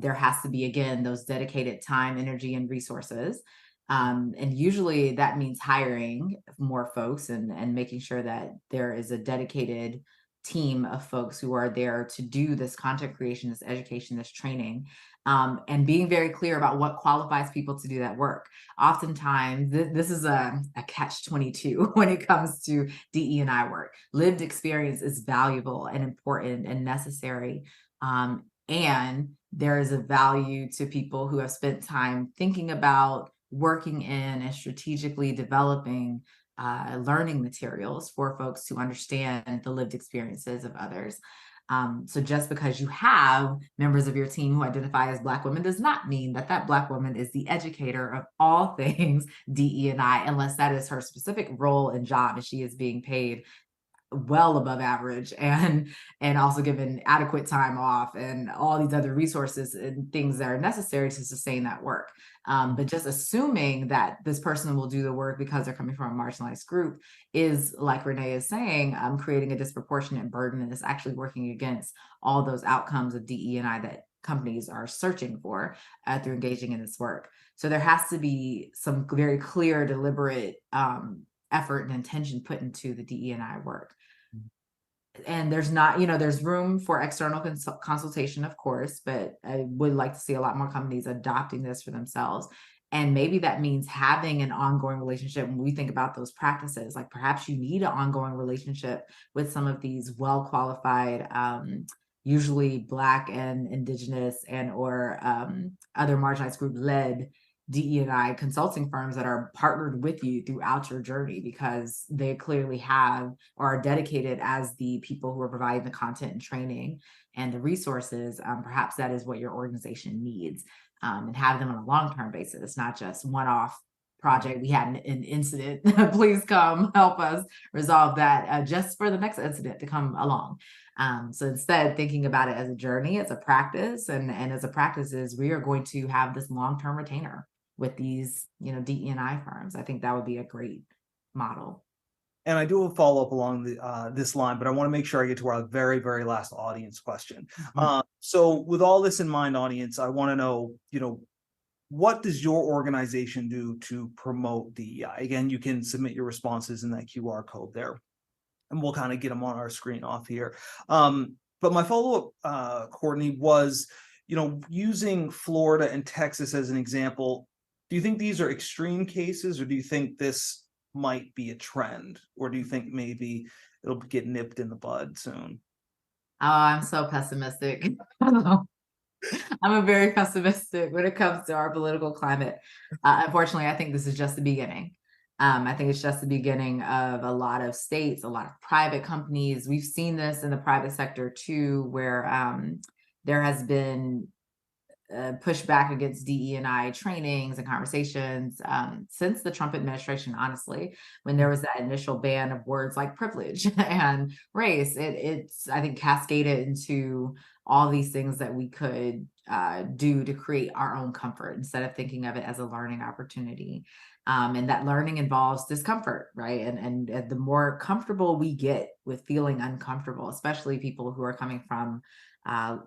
there has to be, again, those dedicated time, energy, and resources. And usually that means hiring more folks and making sure that there is a dedicated team of folks who are there to do this content creation, this education, this training, and being very clear about what qualifies people to do that work. Oftentimes, this is a catch-22 when it comes to DE&I work. Lived experience is valuable and important and necessary. And there is a value to people who have spent time thinking about working in and strategically developing learning materials for folks to understand the lived experiences of others. So just because you have members of your team who identify as Black women does not mean that that Black woman is the educator of all things DE&I, unless that is her specific role and job and she is being paid well above average and also given adequate time off and all these other resources and things that are necessary to sustain that work. But just assuming that this person will do the work because they're coming from a marginalized group is, like Renee is saying, creating a disproportionate burden, and is actually working against all those outcomes of DE&I that companies are searching for through engaging in this work. So there has to be some very clear, deliberate effort and intention put into the DE&I work. And there's not, there's room for external consultation, of course, but I would like to see a lot more companies adopting this for themselves. And maybe that means having an ongoing relationship. When we think about those practices, like perhaps you need an ongoing relationship with some of these well-qualified, usually Black and Indigenous and or other marginalized group led DE&I consulting firms that are partnered with you throughout your journey, because they clearly have or are dedicated as the people who are providing the content and training and the resources. Perhaps that is what your organization needs, and have them on a long-term basis, not just one-off project. We had an incident, please come help us resolve that just for the next incident to come along. So instead, thinking about it as a journey, as a practice, and as a practice is we are going to have this long-term retainer with these, DE&I firms. I think that would be a great model. And I do have a follow-up along this line, but I want to make sure I get to our very, very last audience question. Mhm. So with all this in mind, audience, I want to know, what does your organization do to promote DEI? Again, you can submit your responses in that QR code there, and we'll kind of get them on our screen off here. But my follow-up, Courtney, was, using Florida and Texas as an example, do you think these are extreme cases, or do you think this might be a trend, or do you think maybe it'll get nipped in the bud soon? Oh, I'm so pessimistic. I'm a very pessimistic when it comes to our political climate. Unfortunately, I think this is just the beginning. I think it's just the beginning of a lot of states, a lot of private companies. We've seen this in the private sector too, where there has been pushback against DE&I trainings and conversations since the Trump administration, honestly, when there was that initial ban of words like privilege and race. It's, I think, cascaded into all these things that we could do to create our own comfort instead of thinking of it as a learning opportunity. And that learning involves discomfort, right? And the more comfortable we get with feeling uncomfortable, especially people who are coming from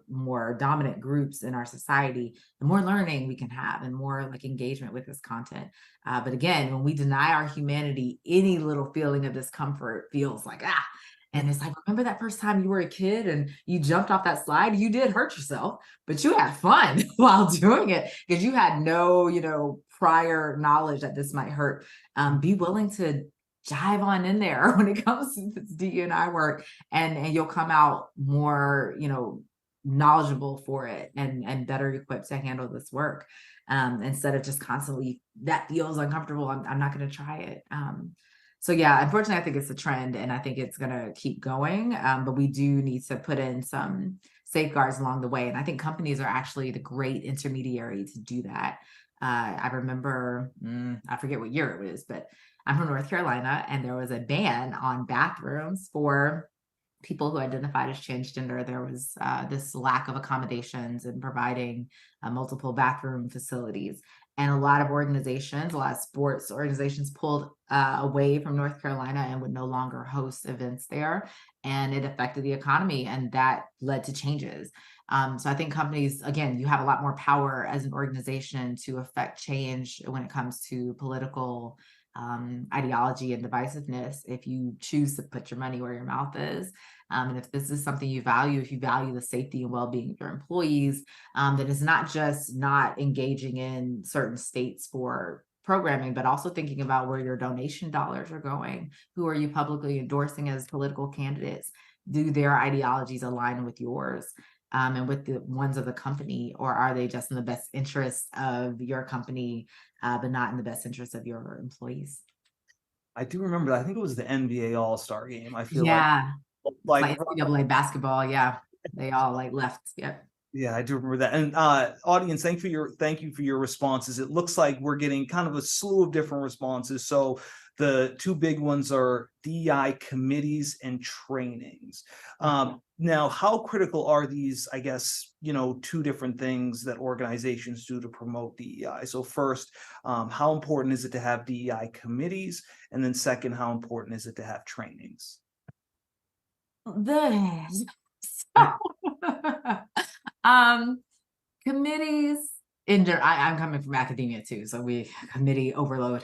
more dominant groups in our society, the more learning we can have and more like engagement with this content. But again, when we deny our humanity, any little feeling of discomfort feels like, ah. And it's like, remember that first time you were a kid and you jumped off that slide? You did hurt yourself, but you had fun while doing it because you had no, prior knowledge that this might hurt. Be willing to dive on in there when it comes to this D&I work, and you'll come out more, knowledgeable for it and better equipped to handle this work, instead of just constantly that feels uncomfortable, I'm not going to try it. So yeah, unfortunately, I think it's a trend and I think it's going to keep going, but we do need to put in some safeguards along the way, and I think companies are actually the great intermediary to do that. I remember, I forget what year it was, but I'm from North Carolina, and there was a ban on bathrooms for people who identified as transgender. There was this lack of accommodations and providing multiple bathroom facilities. And a lot of organizations, a lot of sports organizations pulled away from North Carolina and would no longer host events there. And it affected the economy, and that led to changes. So I think companies, again, you have a lot more power as an organization to affect change when it comes to political ideology and divisiveness if you choose to put your money where your mouth is. And if this is something you value, if you value the safety and well-being of your employees, then it's not just not engaging in certain states for programming, but also thinking about where your donation dollars are going. Who are you publicly endorsing as political candidates? Do their ideologies align with yours? And with the ones of the company, or are they just in the best interest of your company, but not in the best interest of your employees? I do remember that. I think it was the NBA All-Star game. I feel Yeah, it's like like NCAA basketball. Yeah, they all like left. Yep. Yeah, I do remember that. And audience, thank you for your responses. It looks like we're getting kind of a slew of different responses. So the two big ones are DEI committees and trainings. Now, how critical are these, I guess, two different things that organizations do to promote DEI? So first, how important is it to have DEI committees? And then second, how important is it to have trainings? The so, um, committees in general, I'm coming from academia too, so we committee overload.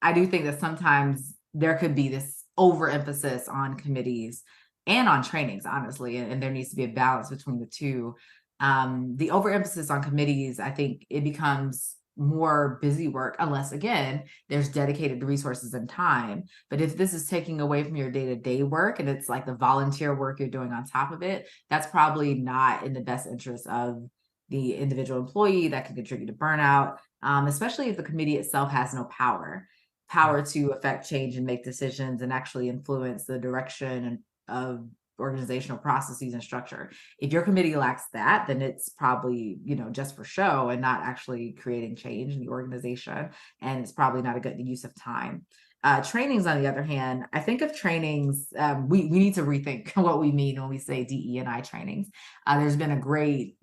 I do think that sometimes there could be this overemphasis on committees and on trainings, honestly, and there needs to be a balance between the two. The overemphasis on committees, I think it becomes more busy work unless again there's dedicated resources and time. But if this is taking away from your day-to-day work and it's like the volunteer work you're doing on top of it, that's probably not in the best interest of the individual employee. That can contribute to burnout, especially if the committee itself has no power to affect change and make decisions and actually influence the direction of organizational processes and structure. If your committee lacks that, then it's probably, just for show and not actually creating change in the organization. And it's probably not a good use of time. Trainings, on the other hand, I think of trainings, we need to rethink what we mean when we say DE&I trainings. There's been a great,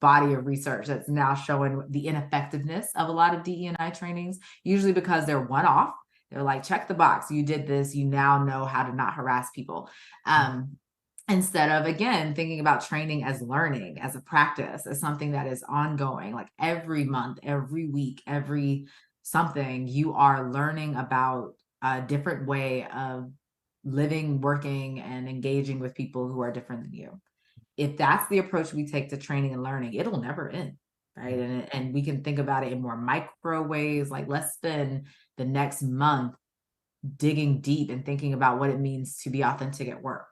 body of research that's now showing the ineffectiveness of a lot of DE&I trainings, usually because they're one-off They're like, check the box. You did this. You now know how to not harass people. Instead of, again, thinking about training as learning, as a practice, as something that is ongoing, like every month, every week, every something, you are learning about a different way of living, working, and engaging with people who are different than you. If that's the approach we take to training and learning, it'll never end, right? And we can think about it in more micro ways, like let's spend the next month digging deep and thinking about what it means to be authentic at work.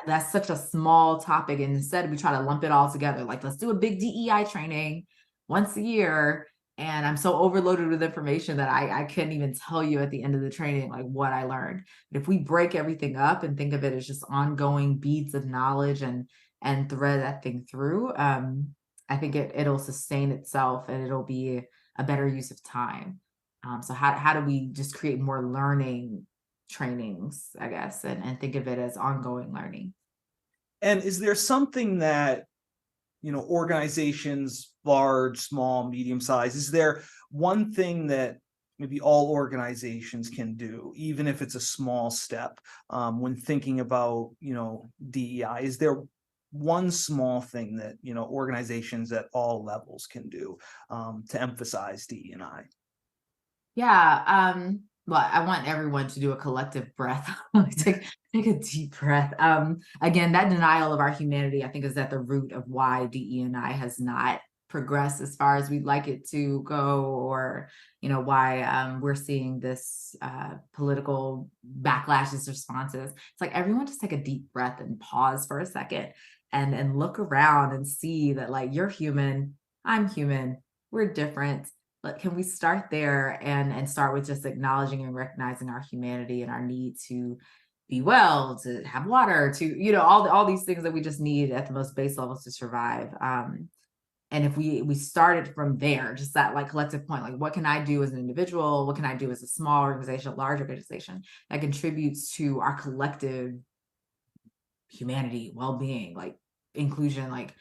That's such a small topic, and instead we try to lump it all together. Like, let's do a big DEI training once a year. And I'm so overloaded with information that I couldn't even tell you at the end of the training like what I learned. But if we break everything up and think of it as just ongoing beads of knowledge and thread that thing through, I think it'll sustain itself and it'll be a better use of time. So how do we just create more learning trainings, I guess, and think of it as ongoing learning? And is there something that, organizations, large, small, medium size, is there one thing that maybe all organizations can do, even if it's a small step, when thinking about, DEI? Is there one small thing that, organizations at all levels can do, to emphasize DE&I? Yeah. Well, I want everyone to do a collective breath. Take a deep breath. Again, that denial of our humanity, I think, is at the root of why DE&I has not progressed as far as we'd like it to go, or why we're seeing this political backlashes, responses. It's like everyone just take a deep breath and pause for a second and look around and see that, like, you're human, I'm human, we're different. But can we start there and start with just acknowledging and recognizing our humanity and our need to be well, to have water, to all these things that we just need at the most base levels to survive. And if we started from there, just that like collective point, like what can I do as an individual? What can I do as a small organization, a large organization that contributes to our collective humanity, well-being, like inclusion, like.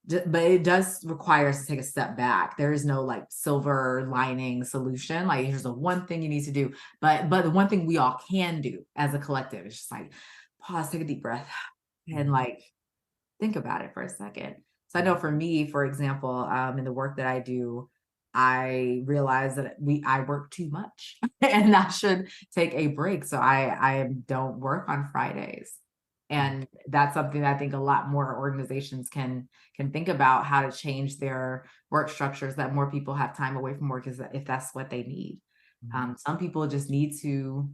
But it does require us to take a step back. There is no like silver lining solution. Like, here's the one thing you need to do. But the one thing we all can do as a collective is just like pause, take a deep breath, and like think about it for a second. So I know for me, for example, in the work that I do, I realize that I work too much and I should take a break. So I don't work on Fridays. And that's something that I think a lot more organizations can think about, how to change their work structures, that more people have time away from work, if that's what they need. Some people just need to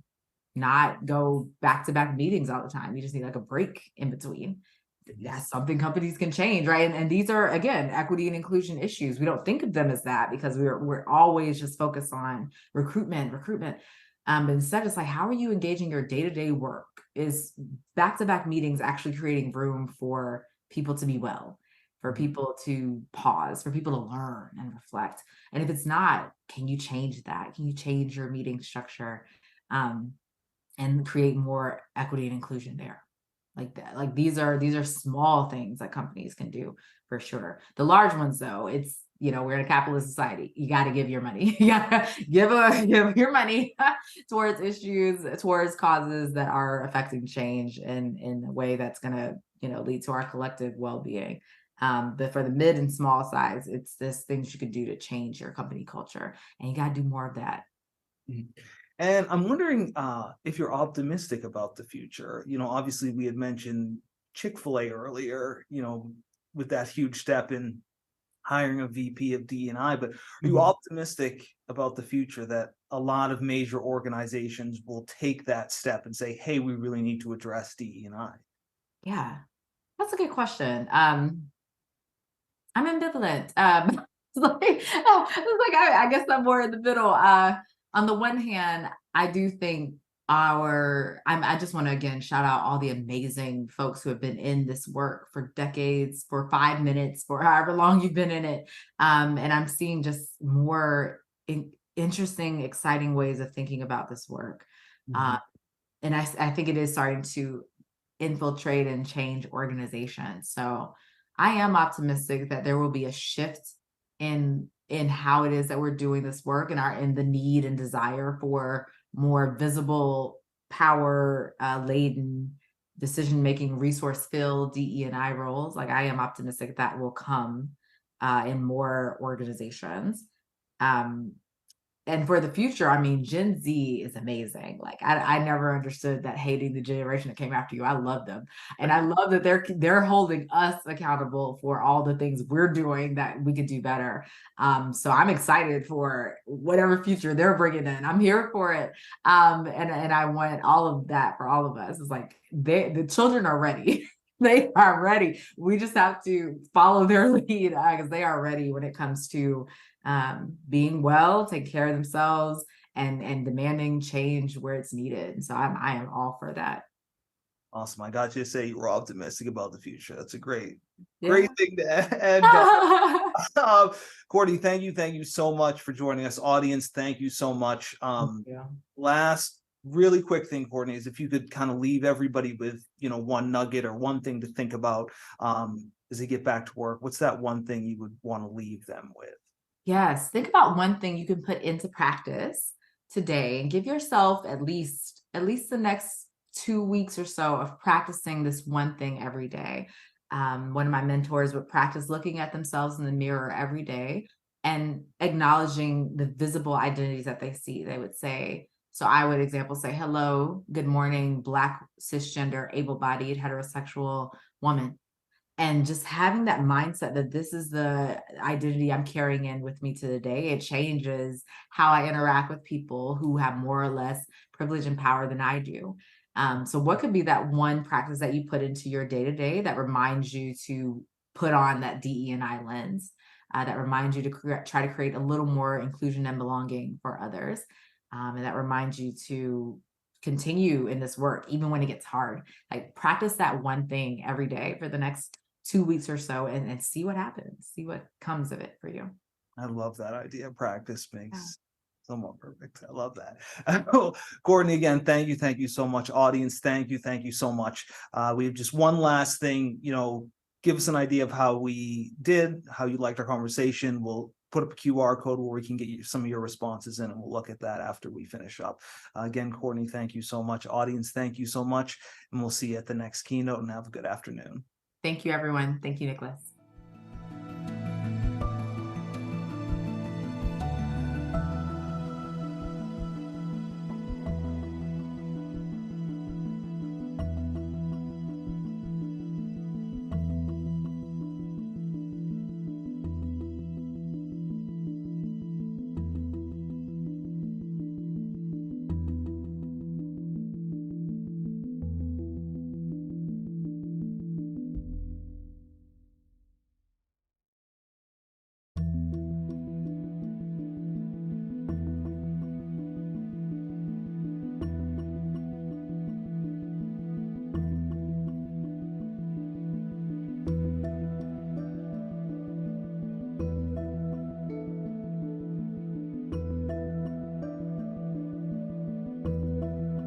not go back to back meetings all the time. You just need like a break in between. That's something companies can change, right? And these are, again, equity and inclusion issues. We don't think of them as that because we're always just focused on recruitment. But instead, it's like, how are you engaging your day-to-day work? Is back-to-back meetings actually creating room for people to be well, for people to pause, for people to learn and reflect? And if it's not, can you change that? Can you change your meeting structure, and create more equity and inclusion there? Like that. Like these are small things that companies can do for sure. The large ones, though, it's we're in a capitalist society. You got to give your money. You got to give your money towards issues, towards causes that are affecting change in a way that's going to lead to our collective well-being. But for the mid and small size, it's this things you can do to change your company culture, and you got to do more of that. And I'm wondering if you're optimistic about the future. Obviously we had mentioned Chick-fil-A earlier, with that huge step in hiring a VP of D&I, but are you optimistic about the future that a lot of major organizations will take that step and say, hey, we really need to address DE&I? Yeah, that's a good question. I'm ambivalent. I guess I'm more in the middle. On the one hand, I do think I just want to again shout out all the amazing folks who have been in this work for decades, for 5 minutes, for however long you've been in it. And I'm seeing just more interesting, exciting ways of thinking about this work. And I think it is starting to infiltrate and change organizations. So I am optimistic that there will be a shift in how it is that we're doing this work, and in the need and desire for more visible, power laden, decision-making, resource-filled DE&I roles. Like, I am optimistic that will come in more organizations. Um, and for the future, I mean, Gen Z is amazing. Like, I never understood that hating the generation that came after you. I love them. And I love that they're holding us accountable for all the things we're doing that we could do better. So I'm excited for whatever future they're bringing in. I'm here for it. And I want all of that for all of us. It's like the children are ready. They are ready. We just have to follow their lead because they are ready when it comes to being well, taking care of themselves, and demanding change where it's needed. And so I am all for that. Awesome. I got you to say you were optimistic about the future. That's a great, Yeah. great thing to end on. Courtney, thank you so much for joining us. Audience, thank you so much. Yeah. Last really quick thing, Courtney, is if you could kind of leave everybody with, one nugget or one thing to think about as they get back to work. What's that one thing you would want to leave them with? Yes. Think about one thing you can put into practice today and give yourself at least the next 2 weeks or so of practicing this one thing every day. One of my mentors would practice looking at themselves in the mirror every day and acknowledging the visible identities that they see. They would say, so I would example say, hello, good morning, Black, cisgender, able-bodied, heterosexual woman. And just having that mindset that this is the identity I'm carrying in with me to the day, it changes how I interact with people who have more or less privilege and power than I do. So what could be that one practice that you put into your day-to-day that reminds you to put on that DE&I lens, that reminds you to try to create a little more inclusion and belonging for others, and that reminds you to continue in this work, even when it gets hard. Like, practice that one thing every day for the next 2 weeks or so, and see what happens, see what comes of it for you. I love that idea. Practice Yeah. makes someone perfect. I love that. Courtney, again, thank you so much. Audience, thank you so much. We have just one last thing, give us an idea of how we did, how you liked our conversation. We'll put up a QR code where we can get you some of your responses in, and we'll look at that after we finish up. Again, Courtney, thank you so much. Audience, thank you so much. And we'll see you at the next keynote, and have a good afternoon. Thank you, everyone. Thank you, Nicholas.